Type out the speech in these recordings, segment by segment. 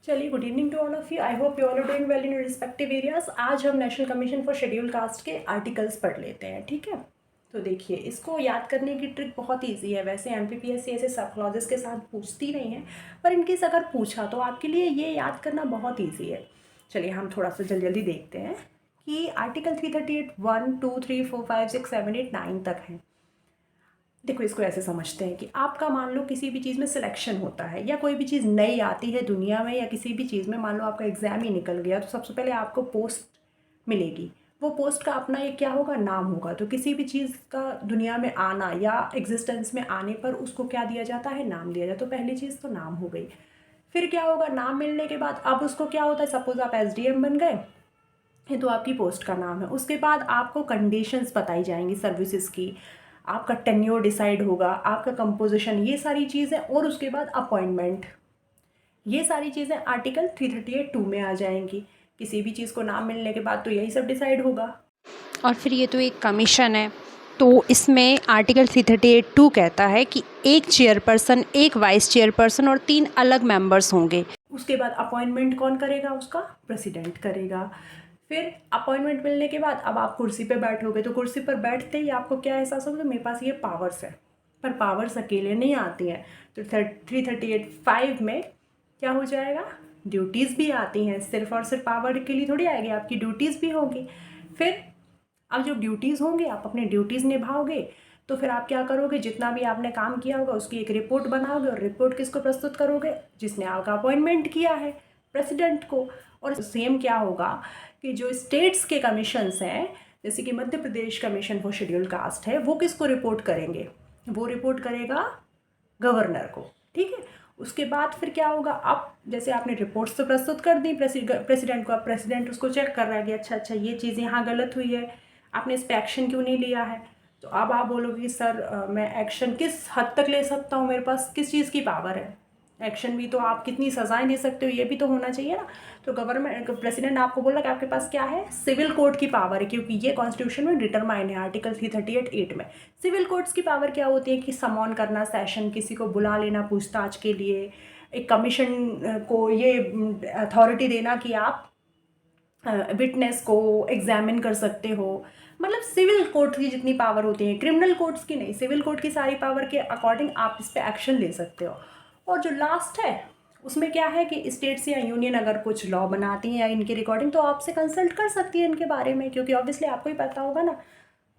चलिए, good evening to all of you. I hope you all are doing well in your respective areas. आज हम national commission for scheduled caste के articles पढ़ लेते हैं, ठीक है। तो देखिए, इसको याद करने की ट्रिक बहुत ईजी है। वैसे एमपीपीएससी ऐसे सब क्लॉजेस के साथ पूछती नहीं है, पर इनकेस अगर पूछा तो आपके लिए ये याद करना बहुत ईजी है। चलिए, हम थोड़ा सा जल्दी जल्दी देखते हैं कि आर्टिकल 338 1 2 3 4 5 6 7 8 9 तक है। देखो, इसको ऐसे समझते हैं कि आपका मान लो किसी भी चीज़ में सिलेक्शन होता है या कोई भी चीज़ नई आती है दुनिया में, या किसी भी चीज़ में मान लो आपका एग्ज़ाम ही निकल गया, तो सबसे पहले आपको पोस्ट मिलेगी। वो पोस्ट का अपना एक क्या होगा, नाम होगा। तो किसी भी चीज़ का दुनिया में आना या एग्जिस्टेंस में आने पर उसको क्या दिया जाता है, नाम दिया जाता है। तो पहली चीज़ तो नाम हो गई। फिर क्या होगा, नाम मिलने के बाद अब उसको क्या होता है, सपोज आप एसडीएम बन गए, ये तो आपकी पोस्ट का नाम है। उसके बाद आपको कंडीशंस बताई जाएंगी सर्विसेज की, आपका टेन्योर डिसाइड होगा, आपका कंपोजिशन, ये सारी चीज़ें। और उसके बाद अपॉइंटमेंट, ये सारी चीज़ें आर्टिकल 338(2) में आ जाएंगी। किसी भी चीज़ को नाम मिलने के बाद तो यही सब डिसाइड होगा। और फिर ये तो एक कमीशन है, तो इसमें आर्टिकल 338(2) कहता है कि एक चेयरपर्सन, एक वाइस चेयरपर्सन और 3 अलग मेंबर्स होंगे। उसके बाद अपॉइंटमेंट कौन करेगा, उसका प्रेसिडेंट करेगा। फिर अपॉइंटमेंट मिलने के बाद अब आप कुर्सी पे बैठोगे, तो कुर्सी पर बैठते ही आपको क्या एहसास होगा, मेरे पास ये पावर्स है। पर पावर्स अकेले नहीं आती हैं। तो 338(5) में क्या हो जाएगा, ड्यूटीज़ भी आती हैं। सिर्फ और सिर्फ पावर के लिए थोड़ी आएगी, आपकी ड्यूटीज़ भी होंगी। फिर अब जो ड्यूटीज़ होंगे, आप अपनी ड्यूटीज़ निभाओगे, तो फिर आप क्या करोगे, जितना भी आपने काम किया होगा उसकी एक रिपोर्ट बनाओगे। और रिपोर्ट किसको प्रस्तुत करोगे, जिसने आपका अपॉइंटमेंट किया है, प्रेसिडेंट को। और सेम क्या होगा कि जो स्टेट्स के कमीशंस हैं, जैसे कि Madhya Pradesh commission for scheduled cast है, वो किसको रिपोर्ट करेंगे, वो रिपोर्ट करेगा गवर्नर को, ठीक है। उसके बाद फिर क्या होगा, आप जैसे आपने रिपोर्ट्स तो प्रस्तुत कर दी प्रेसिडेंट को। अब प्रेसिडेंट उसको चेक कर रहा है कि अच्छा ये चीज़ यहाँ गलत हुई है, आपने इस पर एक्शन क्यों नहीं लिया है। तो अब आप बोलोगे कि सर मैं एक्शन किस हद तक ले सकता हूँ, मेरे पास किस चीज़ की पावर है। एक्शन भी तो आप कितनी सज़ाएं दे सकते हो, ये भी तो होना चाहिए ना। तो गवर्नमेंट प्रेसिडेंट आपको बोला कि आपके पास क्या है, सिविल कोर्ट की पावर है, क्योंकि ये कॉन्स्टिट्यूशन में डिटरमाइन है आर्टिकल 338(8) में। सिविल कोर्ट्स की पावर क्या होती है कि समॉन करना सेशन, किसी को बुला लेना पूछताछ के लिए, एक कमीशन को ये अथॉरिटी देना कि आप विटनेस को एग्जामिन कर सकते हो। मतलब सिविल कोर्ट की जितनी पावर होती है, क्रिमिनल कोर्ट्स की नहीं, सिविल कोर्ट की सारी पावर के अकॉर्डिंग आप इस पर एक्शन ले सकते हो। और जो लास्ट है उसमें क्या है कि स्टेट्स या यूनियन अगर कुछ लॉ बनाती हैं या इनके रिकॉर्डिंग, तो आपसे कंसल्ट कर सकती है इनके बारे में, क्योंकि ऑब्वियसली आपको ही पता होगा ना।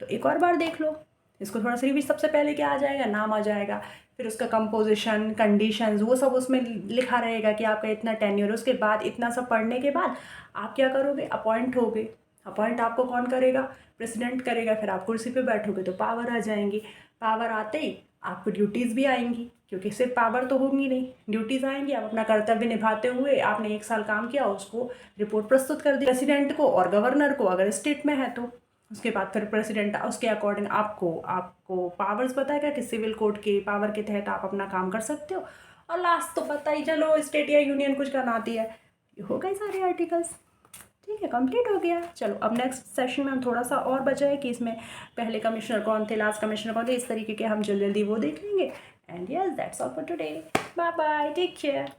तो एक और बार देख लो इसको थोड़ा सा रिवीज। सबसे पहले क्या आ जाएगा, नाम आ जाएगा। फिर उसका कंपोजिशन, कंडीशंस, वो सब उसमें लिखा रहेगा कि आपका इतना टेन्योर। उसके बाद इतना सब पढ़ने के बाद आप क्या करोगे, अपॉइंट होगे। अपॉइंट आपको कौन करेगा, प्रेसिडेंट करेगा। फिर आप कुर्सी पे बैठोगे तो पावर आ जाएंगी। पावर आते ही आपको ड्यूटीज़ भी आएंगी, क्योंकि सिर्फ पावर तो होंगी नहीं, ड्यूटीज़ आएंगी। आप अपना कर्तव्य निभाते हुए, आपने 1 साल काम किया, उसको रिपोर्ट प्रस्तुत कर दी प्रेसिडेंट को और गवर्नर को, अगर स्टेट में है तो। उसके बाद फिर प्रेसिडेंट उसके अकॉर्डिंग आपको पावर्स बताएगा कि सिविल कोर्ट के पावर के तहत आप अपना काम कर सकते हो। और लास्ट तो पता ही, चलो स्टेट या यूनियन कुछ करनाती है। ये हो गए सारे आर्टिकल्स, ठीक है, कंप्लीट हो गया। चलो, अब नेक्स्ट सेशन में हम थोड़ा सा और बचा है कि इसमें पहले कमिश्नर कौन थे, लास्ट कमिश्नर कौन थे, इस तरीके के हम जल्दी जल्दी वो देख लेंगे। And yes, that's all for today. Bye bye, take care.